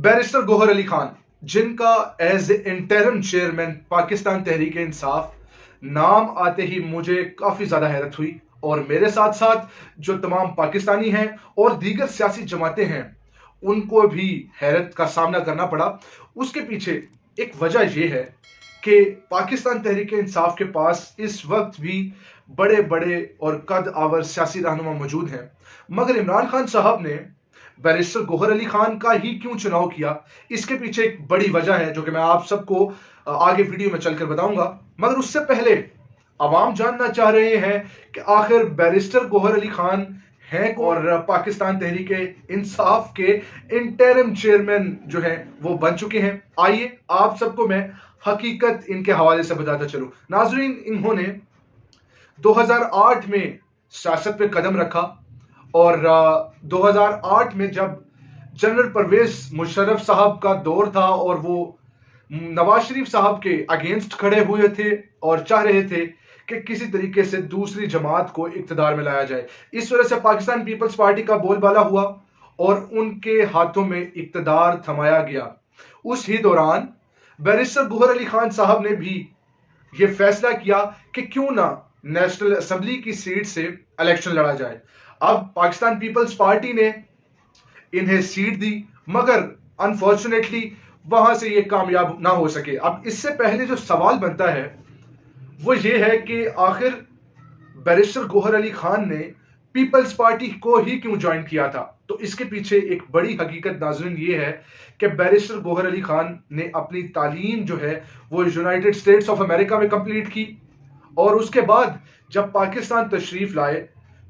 Barrister Gohar Ali Khan, जिनका as interim chairman Pakistan Tehreek इंसाफ नाम आते ही मुझे काफ़ी ज़्यादा हैरत हुई, और मेरे साथ साथ जो तमाम पाकिस्तानी हैं और दीगर सियासी जमातें हैं उनको भी हैरत का सामना करना पड़ा। उसके पीछे एक वजह यह है कि पाकिस्तान तहरीक इंसाफ के पास इस वक्त भी बड़े बड़े और कद आवर सियासी रहनुमा मौजूद हैं, मगर इमरान खान साहब ने बैरिस्टर गोहर अली खान का ही क्यों चुनाव किया, इसके पीछे एक बड़ी वजह है जो कि मैं आप सबको आगे वीडियो में चलकर बताऊंगा। मगर उससे पहले अवाम जानना चाह रहे हैं कि आखिर बैरिस्टर गोहर अली खान हैं और पाकिस्तान तहरीक इंसाफ के इंटरिम चेयरमैन जो हैं वो बन चुके हैं। आइए आप सबको मैं हकीकत इनके हवाले से बताता चलूं। नाजरीन, इन्होंने 2008 में सियासत पे कदम रखा और 2008 में जब जनरल परवेज मुशर्रफ साहब का दौर था और वो नवाज शरीफ साहब के अगेंस्ट खड़े हुए थे और चाह रहे थे कि किसी तरीके से दूसरी जमात को इक्तदार में लाया जाए, इस वजह से पाकिस्तान पीपल्स पार्टी का बोलबाला हुआ और उनके हाथों में इक्तदार थमाया गया। उस ही दौरान बैरिस्टर गोहर अली खान साहब ने भी ये फैसला किया कि क्यों ना नेशनल असेंबली की सीट से इलेक्शन लड़ा जाए। अब पाकिस्तान पीपल्स पार्टी ने इन्हें सीट दी, मगर अनफॉर्चुनेटली वहां से ये कामयाब ना हो सके। अब इससे पहले जो सवाल बनता है वो ये है कि आखिर बैरिस्टर गोहर अली खान ने पीपल्स पार्टी को ही क्यों ज्वाइन किया था। तो इसके पीछे एक बड़ी हकीकत नाज़रीन ये है कि बैरिस्टर गोहर अली खान ने अपनी तालीम जो है वो यूनाइटेड स्टेट्स ऑफ अमेरिका में कंप्लीट की, और उसके बाद जब पाकिस्तान तशरीफ लाए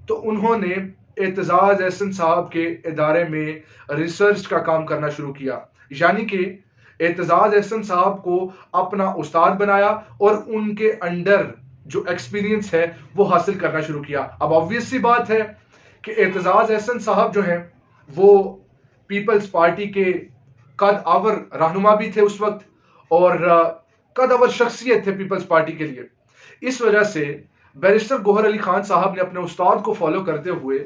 तो उन्होंने एतजाज एहसन साहब के इदारे में रिसर्च का काम करना शुरू किया, यानी कि एतजाज एहसन साहब को अपना उस्ताद बनाया और उनके अंडर जो एक्सपीरियंस है वो हासिल करना शुरू किया। अब ऑब्वियस सी बात है कि एतजाज एहसन साहब जो हैं वो पीपल्स पार्टी के कद आवर रहनुमा भी थे उस वक्त, और कद आवर शख्सियत थे पीपल्स पार्टी के लिए। इस वजह से बैरिस्टर गोहर अली खान साहब ने अपने उस्ताद को फॉलो करते हुए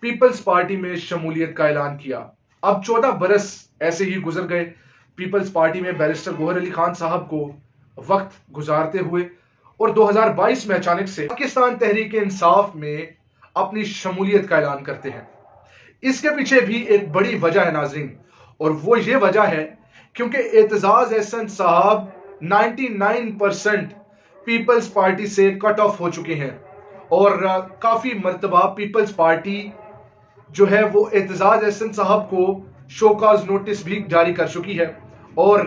पीपल्स पार्टी में शमूलियत का ऐलान किया। अब 14 बरस ऐसे ही गुजर गए पीपल्स पार्टी में बैरिस्टर गोहर अली खान साहब को वक्त गुजारते हुए, और 2022 में अचानक से पाकिस्तान तहरीक इंसाफ में अपनी शमूलियत का ऐलान करते हैं। इसके पीछे भी एक बड़ी वजह है नाज़रीन, और वो ये वजह है क्योंकि एतजाज एहसन साहब 99% पीपल्स पार्टी से कट ऑफ हो चुके हैं, और काफ़ी मर्तबा पीपल्स पार्टी जो है वो एतजाज एहसन साहब को शोकाज नोटिस भी जारी कर चुकी है, और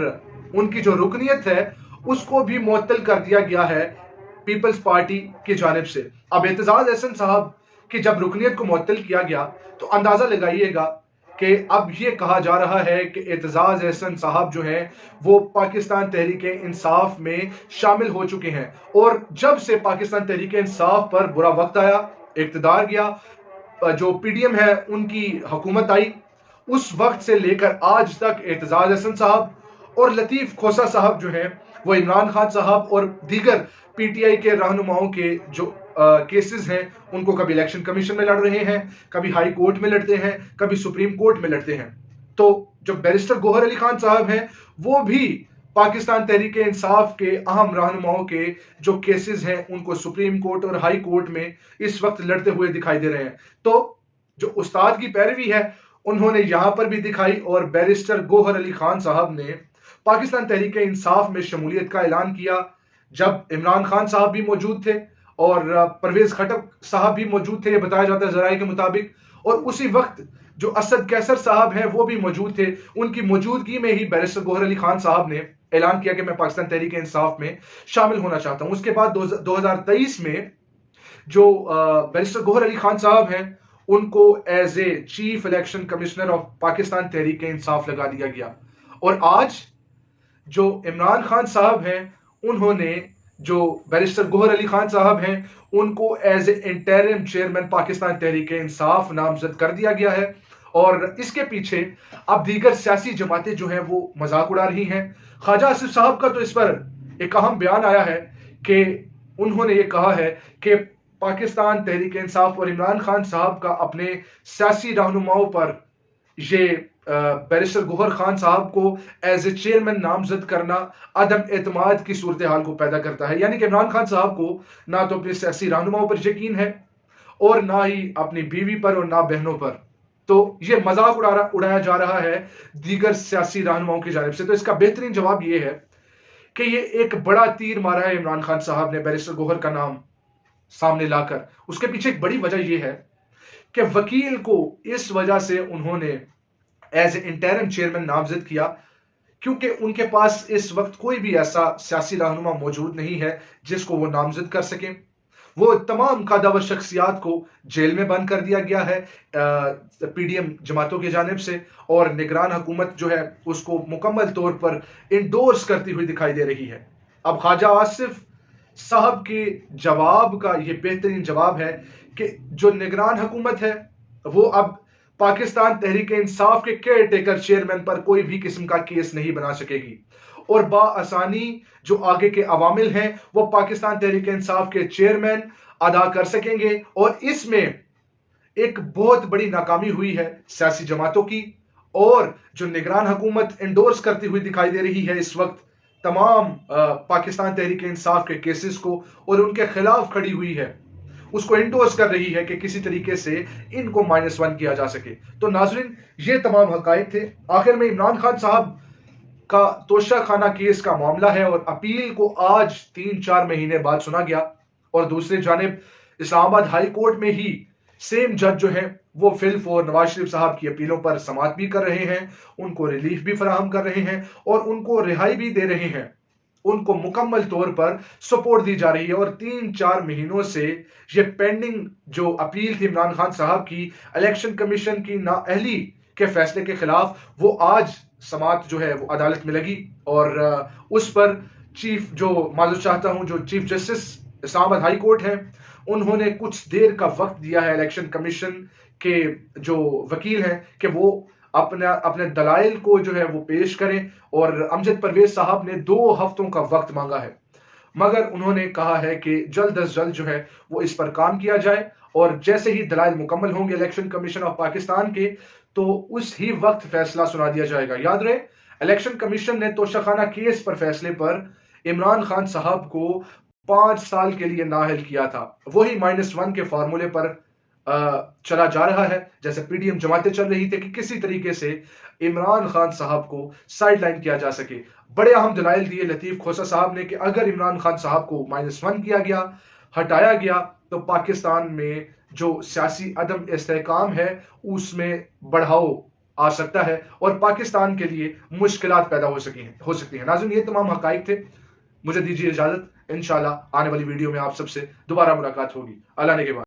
उनकी जो रुकनियत है उसको भी मुअत्तल कर दिया गया है पीपल्स पार्टी की जानिब से। अब एतजाज एहसन साहब की जब रुकनियत को मुअत्तल किया गया तो अंदाज़ा लगाइएगा कि अब ये कहा जा रहा है कि एतजाज एहसन साहब जो हैं वो पाकिस्तान तहरीक इंसाफ में शामिल हो चुके हैं, और जब से पाकिस्तान तहरीक इंसाफ पर बुरा वक्त आया, इक़्तिदार गया, जो पीडीएम है उनकी हुकूमत आई, उस वक्त से लेकर आज तक एतजाज एहसन साहब और लतीफ़ खोसा साहब जो हैं वो इमरान खान साहब और दीगर पीटीआई के रहनुमाओं के जो केसेस हैं उनको कभी इलेक्शन कमीशन में लड़ रहे हैं, कभी हाई कोर्ट में लड़ते हैं, कभी सुप्रीम कोर्ट में लड़ते हैं। तो जो बैरिस्टर गोहर अली खान साहब हैं वो भी पाकिस्तान तहरीक इंसाफ के अहम रहनुमाओं के जो केसेस हैं उनको सुप्रीम कोर्ट और हाई कोर्ट में इस वक्त लड़ते हुए दिखाई दे रहे हैं। तो जो उस्ताद की पैरवी है उन्होंने यहां पर भी दिखाई, और बैरिस्टर गोहर अली खान साहब ने पाकिस्तान तहरीक इंसाफ में शमूलियत का ऐलान किया जब इमरान खान साहब भी मौजूद थे और परवेज खटक साहब भी मौजूद थे, ये बताया जाता है ज़राए के मुताबिक, और उसी वक्त जो असद कैसर साहब हैं वो भी मौजूद थे। उनकी मौजूदगी में ही बैरिस्टर गोहर अली खान साहब ने ऐलान किया कि मैं पाकिस्तान तहरीक इंसाफ में शामिल होना चाहता हूं। उसके बाद 2023 में जो बैरिस्टर गोहर अली खान साहब हैं उनको as a chief election commissioner of Pakistan Tehreek Insaf लगा दिया गया, और आज जो इमरान खान साहब हैं उन्होंने जो बैरिस्टर गोहर अली खान साहब हैं उनको as a interim chairman Pakistan Tehreek Insaf नामजद कर दिया गया है, और इसके पीछे अब दीगर सियासी जमातें जो हैं वो मजाक उड़ा रही हैं। ख्वाजा आसिफ साहब का तो इस पर एक अहम बयान आया है कि उन्होंने ये कहा है कि पाकिस्तान तहरीक इंसाफ और इमरान खान साहब का अपने सियासी रहनुमाओं पर ये बैरिस्टर गौहर खान साहब को एज ए चेयरमैन नामजद करना अदम एतमाद की सूरत हाल को पैदा करता है। यानी कि इमरान खान साहब को ना तो अपने सियासी रहनुमाओं पर यकीन है और ना ही अपनी बीवी पर और ना बहनों पर। तो ये मजाक उड़ाया जा रहा है दीगर सियासी रहनुमाओं की जानिब से। तो इसका बेहतरीन जवाब ये है कि ये एक बड़ा तीर मारा है इमरान खान साहब ने बैरिस्टर गौहर का नाम सामने लाकर। उसके पीछे एक बड़ी वजह यह है कि वकील को इस वजह से उन्होंने एज ए इंटरिम चेयरमैन नामजद किया क्योंकि उनके पास इस वक्त कोई भी ऐसा सियासी रहनुमा मौजूद नहीं है जिसको वो नामजद कर सकें। वो तमाम कादावर शख्सियात को जेल में बंद कर दिया गया है पीडीएम जमातों की जानिब से, और निगरान हुकूमत जो है उसको मुकम्मल तौर पर इंडोर्स करती हुई दिखाई दे रही है। अब ख्वाजा आसिफ साहब के जवाब का ये बेहतरीन जवाब है कि जो निगरान हुकूमत है वो अब पाकिस्तान तहरीक इंसाफ के केयर टेकर चेयरमैन पर कोई भी किस्म का केस नहीं बना सकेगी, और बाआसानी जो आगे के अवामिल हैं वो पाकिस्तान तहरीक इंसाफ के चेयरमैन अदा कर सकेंगे। और इसमें एक बहुत बड़ी नाकामी हुई है सियासी जमातों की, और जो निगरान हुकूमत इंडोर्स करती हुई दिखाई दे रही है इस वक्त तमाम पाकिस्तान तहरीक इंसाफ के केसेस को और उनके खिलाफ खड़ी हुई है, उसको इंडोर्स कर रही है कि किसी तरीके से इनको -1 किया जा सके। तो नाजरीन, ये तमाम हकायक थे। आखिर में इमरान खान साहब का तोशा खाना केस का मामला है और अपील को आज 3-4 महीने बाद सुना गया, और दूसरी जानिब इस्लामाबाद हाई कोर्ट में ही सेम जज जो है वो फिल्फ और नवाज शरीफ साहब की अपीलों पर समाअत भी कर रहे हैं, उनको रिलीफ भी फराहम कर रहे हैं और उनको रिहाई भी दे रहे हैं, उनको मुकम्मल तौर पर सपोर्ट दी जा रही है। और 3-4 महीनों से ये पेंडिंग जो अपील थी इमरान खान साहब की इलेक्शन कमीशन की नाअहली के फैसले के खिलाफ, वो आज समाअत जो है वो अदालत में लगी, और उस पर चीफ जो माजूद चाहता हूं जो chief justice Islamabad high court है उन्होंने कुछ देर का वक्त दिया है इलेक्शन कमीशन के जो वकील हैं कि वो अपने दलाइल को जो है वो पेश करें, और अमजद परवेज साहब ने 2 हफ्तों का वक्त मांगा है, मगर उन्होंने कहा है कि जल्द अज जल्द जो है वो इस पर काम किया जाए, और जैसे ही दलाइल मुकम्मल होंगे इलेक्शन कमीशन ऑफ पाकिस्तान के तो उस ही वक्त फैसला सुना दिया जाएगा। याद रहे, इलेक्शन कमीशन ने तोशाखाना केस पर फैसले पर इमरान खान साहब को 5 साल के लिए नाअहल किया था। वही -1 के फार्मूले पर चला जा रहा है, जैसे पीडीएम जमातें चल रही थी कि किसी तरीके से इमरान खान साहब को साइडलाइन किया जा सके। बड़े अहम दलाइल दिए लतीफ खोसा साहब ने कि अगर इमरान खान साहब को -1 किया गया, हटाया गया, तो पाकिस्तान में जो सियासी अदम इस्तेहकाम है उसमें बढ़ाव आ सकता है और पाकिस्तान के लिए मुश्किलात पैदा हो सकती हैं। नाज़रीन, ये तमाम हकाइक थे। मुझे दीजिए इजाजत। इंशाल्लाह आने वाली वीडियो में आप सबसे दोबारा मुलाकात होगी। अल्लाह ने के बाद।